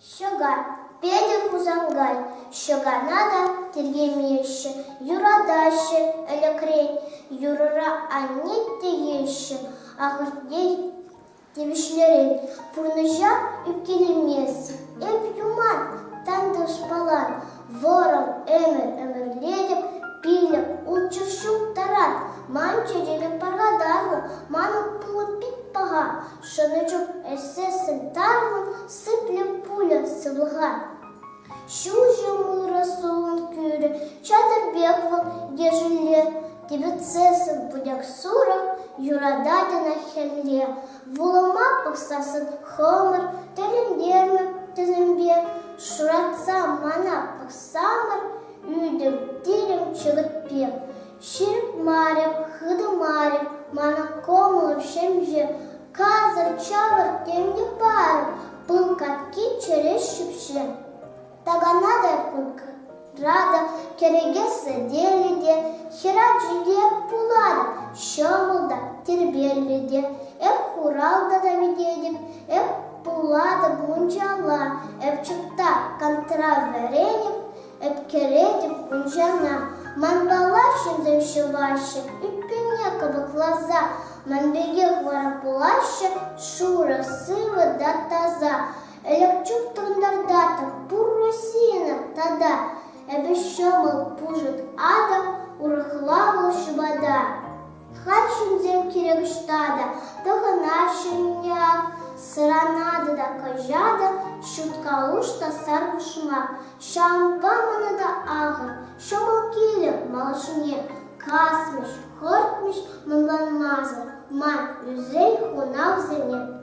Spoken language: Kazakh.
Şoga, Педер Кузангай, Şoganada тергемеші, юрадашы, әлекрей, юрара аннет дегеші, ағырдей девішлерін, пұрныжа үпкелемесі, әп юман, тандыш балан, вором әмір-әмірледіп, пиліп, ұлчышук тарат, манча жеген парғадарлы, маны пулы пиппаға, шынычық әсесін тарғын, сыплеп пуля сывлыға. Шу жымы расулын күрі, чатыр беквал ежіле, дебецесін будяк сурах, юрададына хелле, вулыма пықсасын хомыр, тәлімдермі тізімбе, шуратса мана пықсамыр, үйдім дилім чығытпе. Ширіп мареп, хыды мареп, мана комылып шемже, казыр чавыр темде парып, пыл катки через шүпше. Таганада пылка, рада керегесі деліде, хера жүлде пулады, шомылда тербеліде, әп хуралда да видедіп, әп пулады бұнжала, әп чықта контравереніп, әп кередіп бұнжана. Манбалашын земшеваще, үппене кабық лаза, манбеге хвара пулаще, шура сыва да таза. Элекчук тандардата, пурросина тада, әбішомыл пужит ада, урыхлавыл шыбада. Хачын зем керегіштада, тығынашын яқ, сыранады да кажада, шуткалушта сарғышма, шамбаманы да ағыр, шомыл келі малышыне, касмыш, хортмыш, мұнланмазы, ман үзей хунав зене.